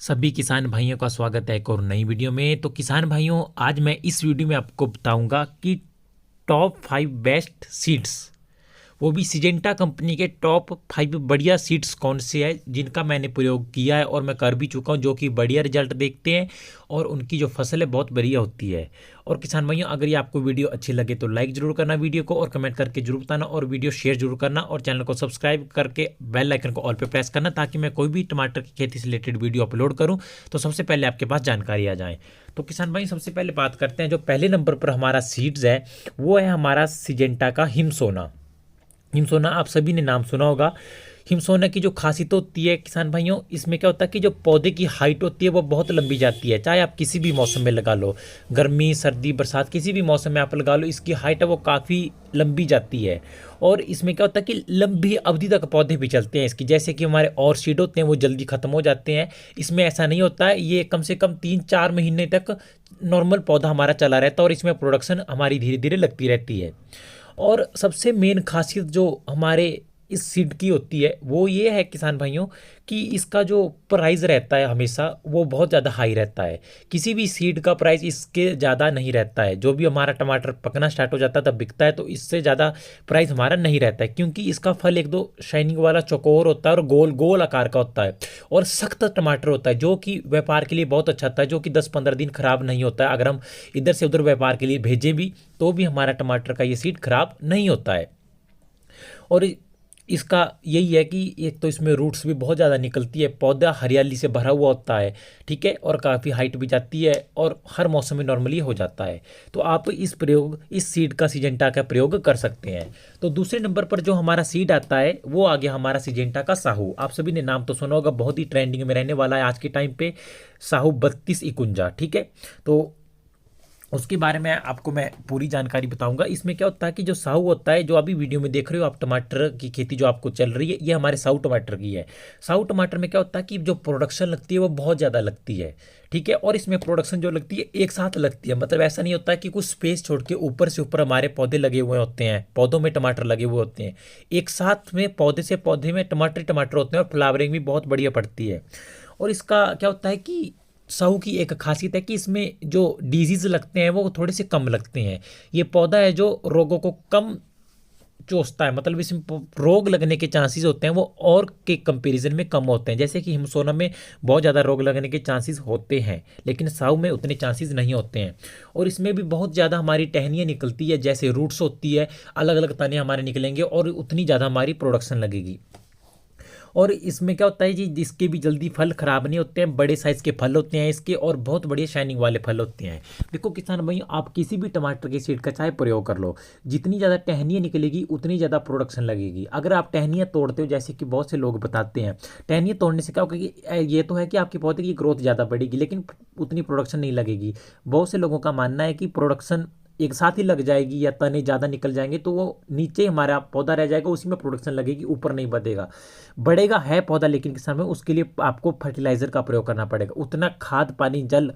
सभी किसान भाइयों का स्वागत है एक और नई वीडियो में। तो किसान भाइयों, आज मैं इस वीडियो में आपको बताऊंगा कि टॉप 5 बेस्ट सीड्स, वो भी सिजेंटा कंपनी के टॉप 5 बढ़िया सीड्स कौन से हैं जिनका मैंने प्रयोग किया है और मैं कर भी चुका हूं, जो कि बढ़िया रिजल्ट देखते हैं और उनकी जो फसल है बहुत बढ़िया होती है। और किसान भाइयों, अगर ये आपको वीडियो अच्छी लगे तो लाइक जरूर करना वीडियो को, और कमेंट करके जरूर बताना, और वीडियो शेयर जरूर करना, और चैनल को सब्सक्राइब करके बेल आइकन को ऑल पे प्रेस करना, ताकि मैं कोई भी टमाटर की खेती से रिलेटेड वीडियो अपलोड करूं तो सबसे पहले आपके पास जानकारी आ जाए। तो किसान भाई, सबसे पहले बात करते हैं, जो पहले नंबर पर हमारा सीड्स है वो है हमारा सिजेंटा का हिमसोना। हिमसोना आप सभी ने नाम सुना होगा। हिमसोना की जो खासियत होती है किसान भाइयों, इसमें क्या होता है कि जो पौधे की हाइट होती है वो बहुत लंबी जाती है। चाहे आप किसी भी मौसम में लगा लो, गर्मी सर्दी बरसात किसी भी मौसम में आप लगा लो, इसकी हाइट है वो काफ़ी लंबी जाती है। और इसमें क्या होता है कि लंबी अवधि तक पौधे भी चलते हैं इसकी, जैसे कि हमारे और सीड होते हैं वो जल्दी ख़त्म हो जाते हैं। इसमें ऐसा नहीं होता है, ये कम से कम 3-4 महीने तक नॉर्मल पौधा हमारा चला रहता है और इसमें प्रोडक्शन हमारी धीरे धीरे लगती रहती है। और सबसे मेन खासियत जो हमारे इस सीड की होती है वो ये है किसान भाइयों, कि इसका जो प्राइस रहता है हमेशा वो बहुत ज़्यादा हाई रहता है। किसी भी सीड का प्राइस इसके ज़्यादा नहीं रहता है। जो भी हमारा टमाटर पकना स्टार्ट हो जाता है तब बिकता है, तो इससे ज़्यादा प्राइस हमारा नहीं रहता है, क्योंकि इसका फल एक दो शाइनिंग वाला चौकोर होता है और गोल गोल आकार का होता है और सख्त टमाटर होता है, जो कि व्यापार के लिए बहुत अच्छा होता है, जो कि 10-15 दिन खराब नहीं होता है। अगर हम इधर से उधर व्यापार के लिए भेजें भी तो भी हमारा टमाटर का ये सीड खराब नहीं होता है। और इसका यही है कि एक तो इसमें रूट्स भी बहुत ज़्यादा निकलती है, पौधा हरियाली से भरा हुआ होता है, ठीक है, और काफ़ी हाइट भी जाती है और हर मौसम में नॉर्मली हो जाता है। तो आप इस सीड का सिजेंटा का प्रयोग कर सकते हैं। तो दूसरे नंबर पर जो हमारा सीड आता है वो आ गया हमारा सिजेंटा का साहू। आप सभी ने नाम तो सुना होगा, बहुत ही ट्रेंडिंग में रहने वाला है आज के टाइम पे, साहू 3251, ठीक है। तो उसके बारे में आपको मैं पूरी जानकारी बताऊंगा। इसमें क्या होता है कि जो साहू होता है, जो अभी वीडियो में देख रहे हो आप, टमाटर की खेती जो आपको चल रही है ये हमारे साहू टमाटर की है। साहू टमाटर में क्या होता है कि जो प्रोडक्शन लगती है वो बहुत ज़्यादा लगती है, ठीक है। और इसमें प्रोडक्शन जो लगती है एक साथ लगती है, मतलब ऐसा नहीं होता है कि कुछ स्पेस छोड़ के ऊपर से ऊपर हमारे पौधे लगे हुए होते हैं, पौधों में टमाटर लगे हुए होते हैं। एक साथ में पौधे से पौधे में टमाटर टमाटर होते हैं और फ्लावरिंग भी बहुत बढ़िया पड़ती है। और इसका क्या होता है कि साहू की एक खासियत है कि इसमें जो डिजीज लगते हैं वो थोड़े से कम लगते हैं। ये पौधा है जो रोगों को कम चोसता है, मतलब इसमें रोग लगने के चांसेस होते हैं वो और के कंपैरिजन में कम होते हैं। जैसे कि हिमसोना में बहुत ज़्यादा रोग लगने के चांसेस होते हैं, लेकिन साहू में उतने चांसेस नहीं होते हैं। और इसमें भी बहुत ज़्यादा हमारी टहनियाँ निकलती है, जैसे रूट्स होती है, अलग अलग तने हमारे निकलेंगे और उतनी ज़्यादा हमारी प्रोडक्शन लगेगी। और इसमें क्या होता है जी, जिसके भी जल्दी फल खराब नहीं होते हैं, बड़े साइज़ के फल होते हैं इसके और बहुत बढ़िया शाइनिंग वाले फल होते हैं। देखो किसान भाई, आप किसी भी टमाटर के सीड का चाहे प्रयोग कर लो, जितनी ज़्यादा टहनियाँ निकलेगी उतनी ज़्यादा प्रोडक्शन लगेगी। अगर आप टहनियाँ तोड़ते हो, जैसे कि बहुत से लोग बताते हैं, टहनियाँ तोड़ने से क्या होगा कि ये तो है कि आपके पौधे की ग्रोथ ज़्यादा बढ़ेगी लेकिन उतनी प्रोडक्शन नहीं लगेगी। बहुत से लोगों का मानना है कि प्रोडक्शन एक साथ ही लग जाएगी या तने ज़्यादा निकल जाएंगे तो वो नीचे हमारा पौधा रह जाएगा, उसी में प्रोडक्शन लगेगी, ऊपर नहीं बढ़ेगा। बढ़ेगा है पौधा, लेकिन किसान में उसके लिए आपको फर्टिलाइजर का प्रयोग करना पड़ेगा। उतना खाद पानी जल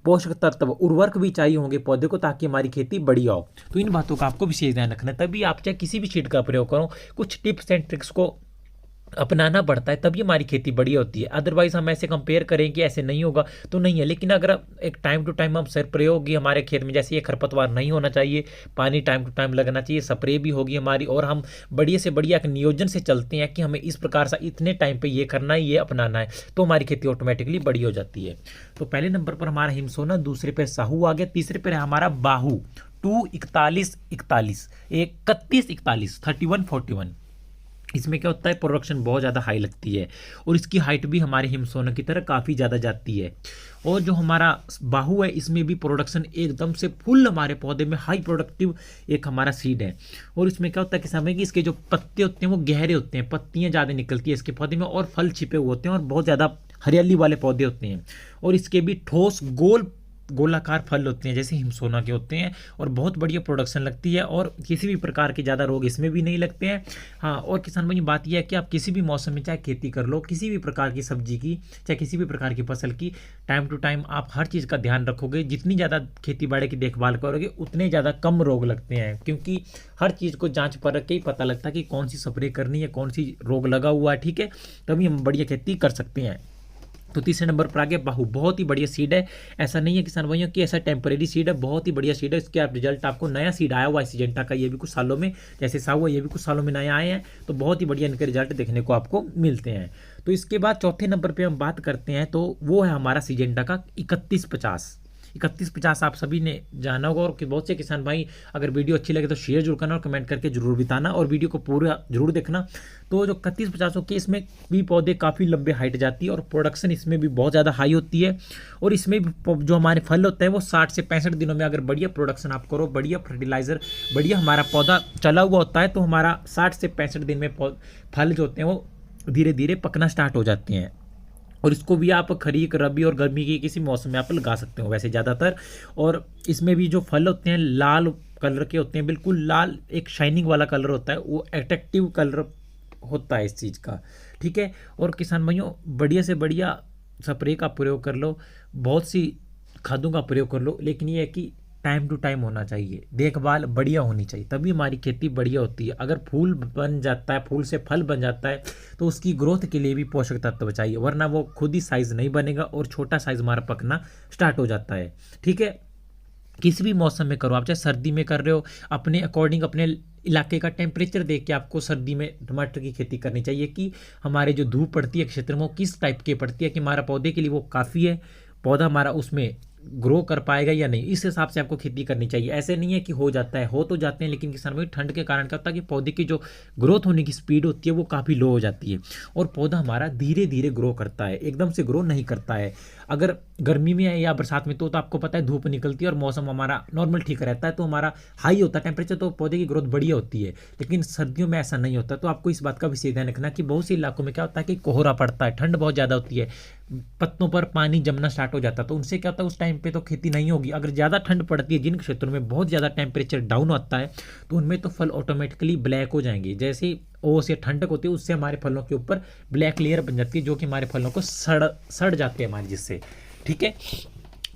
पोषक तत्व उर्वरक भी चाहिए होंगे पौधे को, ताकि हमारी खेती बढ़िया हो। तो इन बातों का आपको विशेष ध्यान रखना है, तभी आप चाहे किसी भी सीड का प्रयोग करो, कुछ टिप्स एंड ट्रिक्स को अपनाना पड़ता है, तभी हमारी खेती बढ़िया होती है। अदरवाइज हम ऐसे कंपेयर करें कि ऐसे नहीं होगा तो नहीं है। लेकिन अगर एक टाइम टू टाइम हम सर प्रयोग ही हमारे खेत में, जैसे ये खरपतवार नहीं होना चाहिए, पानी टाइम टू टाइम लगना चाहिए, स्प्रे भी होगी हमारी, और हम बढ़िया से बढ़िया एक नियोजन से चलते हैं कि हमें इस प्रकार से इतने टाइम पे ये करना है, ये अपनाना है, तो हमारी खेती ऑटोमेटिकली बड़ी हो जाती है। तो पहले नंबर पर हमारा हिमसोना, दूसरे पे साहू आ गया, तीसरे पे हमारा बाहू 24141, 3141, 3141। इसमें क्या होता है, प्रोडक्शन बहुत ज़्यादा हाई लगती है और इसकी हाइट भी हमारे हिमसोना की तरह काफ़ी ज़्यादा जाती है। और जो हमारा बाहू है इसमें भी प्रोडक्शन एकदम से फुल, हमारे पौधे में हाई प्रोडक्टिव एक हमारा सीड है। और इसमें क्या होता है कि समय कि इसके जो पत्ते होते हैं वो गहरे होते हैं, पत्तियाँ ज़्यादा निकलती है इसके पौधे में और फल छिपे हुए होते हैं और बहुत ज़्यादा हरियाली वाले पौधे होते हैं। और इसके भी ठोस गोलाकार फल होते हैं जैसे हिमसोना के होते हैं और बहुत बढ़िया प्रोडक्शन लगती है और किसी भी प्रकार के ज़्यादा रोग इसमें भी नहीं लगते हैं। हाँ, और किसान भाई बात यह है कि आप किसी भी मौसम में चाहे खेती कर लो, किसी भी प्रकार की सब्जी की, चाहे किसी भी प्रकार की फसल की, टाइम टू टाइम आप हर चीज़ का ध्यान रखोगे, जितनी ज़्यादा खेती बाड़ी की देखभाल करोगे उतने ज़्यादा कम रोग लगते हैं, क्योंकि हर चीज़ को जाँच परख के ही पता लगता है कि कौन सी स्प्रे करनी है, कौन सी रोग लगा हुआ है, ठीक है, तभी हम बढ़िया खेती कर सकते हैं। तो तीसरे नंबर पर आ गया बाहू। बहुत ही बढ़िया सीड है, ऐसा नहीं है किसान भाइयों कि ऐसा टेम्परेरी सीड है, बहुत ही बढ़िया सीड है। इसके आप रिजल्ट आपको नया सीड आया हुआ है सिजेंटा का, ये भी कुछ सालों में, जैसे साहू है ये भी कुछ सालों में नया आए हैं, तो बहुत ही बढ़िया इनके रिजल्ट देखने को आपको मिलते हैं। तो इसके बाद चौथे नंबर पर हम बात करते हैं तो वो है हमारा सिजेंटा का 3150। 3150 आप सभी ने जाना होगा, और बहुत से किसान भाई अगर वीडियो अच्छी लगे तो शेयर जरूर करना और कमेंट करके जरूर बताना, और वीडियो को पूरा जरूर देखना। तो जो 3150 के इसमें भी पौधे काफ़ी लंबे हाइट जाती है, और प्रोडक्शन इसमें भी बहुत ज़्यादा हाई होती है, और इसमें भी जो हमारे फल होते हैं वो 60 से 65 दिनों में अगर बढ़िया प्रोडक्शन आप करो, बढ़िया फर्टिलाइजर, बढ़िया हमारा पौधा चला हुआ होता है, तो हमारा 60 से 65 दिन में फल जो होते हैं वो धीरे धीरे पकना स्टार्ट हो जाते हैं। और इसको भी आप खरीफ, रबी और गर्मी की किसी मौसम में आप लगा सकते हो वैसे ज़्यादातर। और इसमें भी जो फल होते हैं लाल कलर के होते हैं, बिल्कुल लाल, एक शाइनिंग वाला कलर होता है, वो अट्रैक्टिव कलर होता है इस चीज़ का, ठीक है। और किसान भाइयों बढ़िया से बढ़िया स्प्रे का प्रयोग कर लो, बहुत सी खादों का प्रयोग कर लो, लेकिन ये है कि टाइम टू टाइम होना चाहिए, देखभाल बढ़िया होनी चाहिए, तभी हमारी खेती बढ़िया होती है। अगर फूल बन जाता है, फूल से फल बन जाता है, तो उसकी ग्रोथ के लिए भी पोषक तत्व चाहिए, वरना वो खुद ही साइज़ नहीं बनेगा और छोटा साइज़ हमारा पकना स्टार्ट हो जाता है, ठीक है। किसी भी मौसम में करो आप, चाहे सर्दी में कर रहे हो, अपने अकॉर्डिंग अपने इलाके का टेम्परेचर देख के आपको सर्दी में टमाटर की खेती करनी चाहिए, कि हमारे जो धूप पड़ती है क्षेत्र में वो किस टाइप की पड़ती है, कि हमारा पौधे के लिए वो काफ़ी है, पौधा हमारा उसमें ग्रो कर पाएगा या नहीं, इस हिसाब से आपको खेती करनी चाहिए। ऐसे नहीं है कि हो जाता है, हो तो जाते हैं, लेकिन किसान भाई ठंड के कारण क्या होता है कि पौधे की जो ग्रोथ होने की स्पीड होती है वो काफ़ी लो हो जाती है, और पौधा हमारा धीरे धीरे ग्रो करता है, एकदम से ग्रो नहीं करता है। अगर गर्मी में या बरसात में तो आपको पता है धूप निकलती है और मौसम हमारा नॉर्मल ठीक रहता है, तो हमारा हाई होता है टेम्परेचर, तो पौधे की ग्रोथ बढ़िया होती है। लेकिन सर्दियों में ऐसा नहीं होता, तो आपको इस बात का विशेष ध्यान रखना कि बहुत से इलाकों में क्या होता है कि कोहरा पड़ता है, ठंड बहुत ज़्यादा होती है, पत्तों पर पानी जमना स्टार्ट हो जाता है, तो उनसे क्या होता है उस टाइम पे तो खेती नहीं होगी। अगर ज़्यादा ठंड पड़ती है, जिन क्षेत्रों में बहुत ज़्यादा टेम्परेचर डाउन होता है, तो उनमें तो फल ऑटोमेटिकली ब्लैक हो जाएंगे। जैसे ओस या ठंडक होती है, उससे हमारे फलों के ऊपर ब्लैक लेयर बन जाती है, जो कि हमारे फलों को सड़ जाते हैं हमारे, जिससे, ठीक है।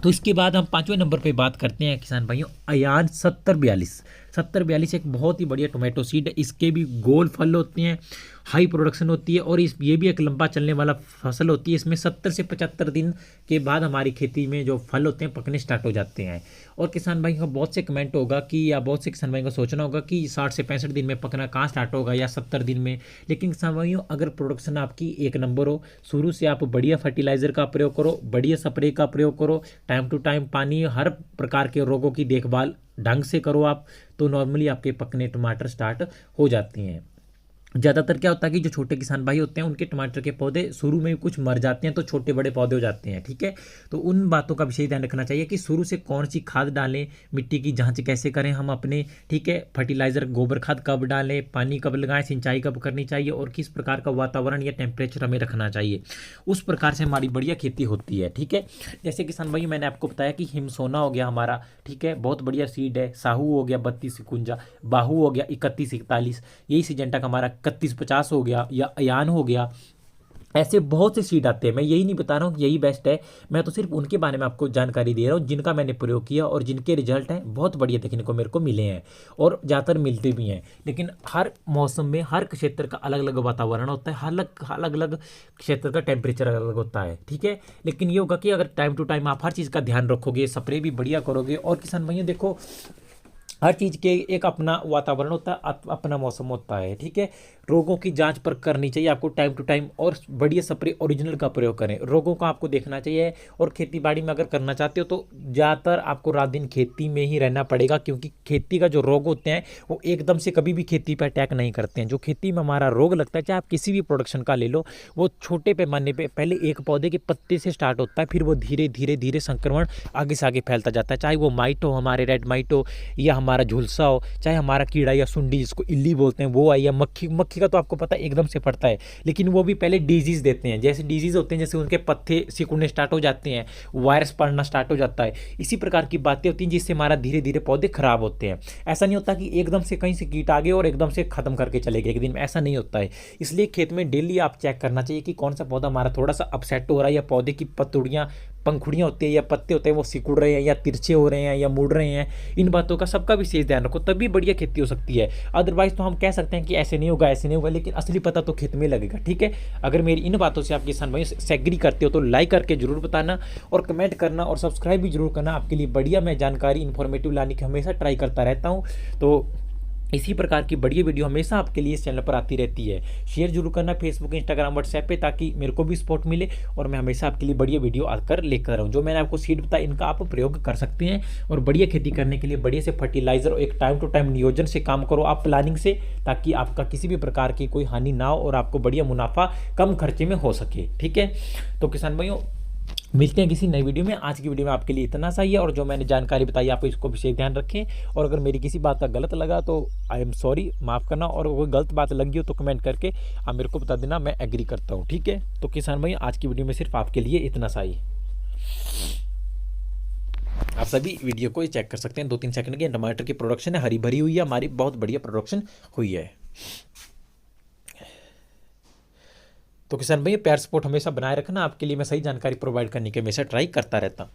तो इसके बाद हम 5वें नंबर पे बात करते हैं किसान भाइयों, अयान 7042 एक बहुत ही बढ़िया टोमेटो सीड है। इसके भी गोल फल होते हैं, हाई प्रोडक्शन होती है, और ये भी एक लंबा चलने वाला फसल होती है। इसमें 70 से 75 दिन के बाद हमारी खेती में जो फल होते हैं पकने स्टार्ट हो जाते हैं। और किसान भाई को बहुत से कमेंट होगा कि, या बहुत से किसान भाई को सोचना होगा कि 60 से 65 दिन में पकना कहाँ स्टार्ट होगा, या 70 दिन में। लेकिन किसान भाइयों अगर प्रोडक्शन आपकी एक नंबर हो, शुरू से आप बढ़िया फर्टिलाइजर का प्रयोग करो, बढ़िया स्प्रे का प्रयोग करो, टाइम टू टाइम पानी, हर प्रकार के रोगों की देखभाल ढंग से करो आप, तो नॉर्मली आपके पकने टमाटर स्टार्ट हो जाते हैं। ज़्यादातर क्या होता है कि जो छोटे किसान भाई होते हैं उनके टमाटर के पौधे शुरू में कुछ मर जाते हैं, तो छोटे बड़े पौधे हो जाते हैं, ठीक है। तो उन बातों का विशेष ध्यान रखना चाहिए कि शुरू से कौन सी खाद डालें, मिट्टी की जांच कैसे करें हम अपने, ठीक है। फर्टिलाइजर गोबर खाद कब डालें, पानी कब लगाएं, सिंचाई कब करनी चाहिए, और किस प्रकार का वातावरण या टेम्परेचर हमें रखना चाहिए, उस प्रकार से हमारी बढ़िया खेती होती है, ठीक है। जैसे किसान भाई मैंने आपको बताया कि हिमसोना हो गया हमारा, ठीक है, बहुत बढ़िया सीड है। साहू हो गया 3251, बाहू हो गया 3141, यही सिजेंटा का हमारा 3150 हो गया, या अयान हो गया। ऐसे बहुत से सीड आते हैं, मैं यही नहीं बता रहा हूँ यही बेस्ट है, मैं तो सिर्फ उनके बारे में आपको जानकारी दे रहा हूँ जिनका मैंने प्रयोग किया और जिनके रिजल्ट हैं बहुत बढ़िया देखने को मेरे को मिले हैं, और ज़्यादातर मिलते भी हैं। लेकिन हर मौसम में हर क्षेत्र का अलग अलग वातावरण होता है, अलग अलग क्षेत्र का टेम्परेचर अलग अलग होता है, ठीक है। लेकिन ये होगा कि अगर टाइम टू टाइम आप हर चीज़ का ध्यान रखोगे, स्प्रे भी बढ़िया करोगे, और किसान भैया देखो हर चीज़ के एक अपना वातावरण होता है, अपना मौसम होता है, ठीक है। रोगों की जांच पर करनी चाहिए आपको टाइम टू टाइम, और बढ़िया स्प्रे ओरिजिनल का प्रयोग करें। रोगों का आपको देखना चाहिए, और खेती बाड़ी में अगर करना चाहते हो तो ज़्यादातर आपको रात दिन खेती में ही रहना पड़ेगा, क्योंकि खेती का जो रोग होते हैं वो एकदम से कभी भी खेती पर अटैक नहीं करते हैं। जो खेती में हमारा रोग लगता है, चाहे आप किसी भी प्रोडक्शन का ले लो, वो छोटे पैमाने पर पहले एक पौधे के पत्ते से स्टार्ट होता है, फिर वो धीरे धीरे धीरे संक्रमण आगे से आगे फैलता जाता है। चाहे वो माइट हो, हमारे रेड माइट हो, या हमारा झुलसा हो, चाहे हमारा कीड़ा या सुंडी जिसको इल्ली बोलते हैं वो आई, या मक्खी का तो आपको पता है एकदम से पड़ता है, लेकिन वो भी पहले डिजीज देते हैं। जैसे डिजीज होते हैं, जैसे उनके पत्ते सिकुड़ने स्टार्ट हो जाते हैं, वायरस पड़ना स्टार्ट हो जाता है, इसी प्रकार की बातें होती हैं जिससे हमारा धीरे धीरे पौधे खराब होते हैं। ऐसा नहीं होता कि एकदम से कहीं से कीट आ गए और एकदम से खत्म करके चले गए एक दिन में, ऐसा नहीं होता है। इसलिए खेत में डेली आप चेक करना चाहिए कि कौन सा पौधा हमारा थोड़ा सा अपसेट हो रहा है, या पौधे की पतुड़ियाँ पंखुड़ियाँ होती है या पत्ते होते हैं वो सिकुड़ रहे हैं, या तिरछे हो रहे हैं, या मुड़ रहे हैं। इन बातों का सबका विशेष ध्यान रखो, तभी बढ़िया खेती हो सकती है। अदरवाइज तो हम कह सकते हैं कि ऐसे नहीं होगा, ऐसे नहीं होगा, लेकिन असली पता तो खेत में लगेगा। ठीक है, अगर मेरी इन बातों से आप किसान भाई से एग्री करते हो तो लाइक करके जरूर बताना और कमेंट करना और सब्सक्राइब भी जरूर करना। आपके लिए बढ़िया मैं जानकारी इन्फॉर्मेटिव लाने की हमेशा ट्राई करता रहता हूँ। तो इसी प्रकार की बढ़िया वीडियो हमेशा आपके लिए इस चैनल पर आती रहती है। शेयर जरूर करना फेसबुक, इंस्टाग्राम, व्हाट्सएप पे, ताकि मेरे को भी सपोर्ट मिले और मैं हमेशा आपके लिए बढ़िया वीडियो आकर लेकर आऊँ। जो मैंने आपको सीड बताया इनका आप प्रयोग कर सकते हैं और बढ़िया खेती करने के लिए बढ़िया से फर्टिलाइजर और एक टाइम टू टाइम नियोजन से काम करो आप, प्लानिंग से, ताकि आपका किसी भी प्रकार की कोई हानि ना हो और आपको बढ़िया मुनाफा कम खर्चे में हो सके। ठीक है, तो किसान भाइयों मिलते हैं किसी नई वीडियो में। आज की वीडियो में आपके लिए इतना सा ही है और जो मैंने जानकारी बताई आप इसको विशेष ध्यान रखें और अगर मेरी किसी बात का गलत लगा तो आई एम सॉरी, माफ़ करना, और कोई गलत बात लगी हो तो कमेंट करके आप मेरे को बता देना, मैं एग्री करता हूँ। ठीक है, तो किसान भाई आज की वीडियो में सिर्फ आपके लिए इतना सा ही। आप सभी वीडियो को चेक कर सकते हैं, 2-3 सेकंड की टमाटर की प्रोडक्शन है, हरी भरी हुई है हमारी, बहुत बढ़िया प्रोडक्शन हुई है। तो किसान भाई प्यार सपोर्ट हमेशा बनाए रखना, आपके लिए मैं सही जानकारी प्रोवाइड करने की हमेशा ट्राई करता रहता हूँ।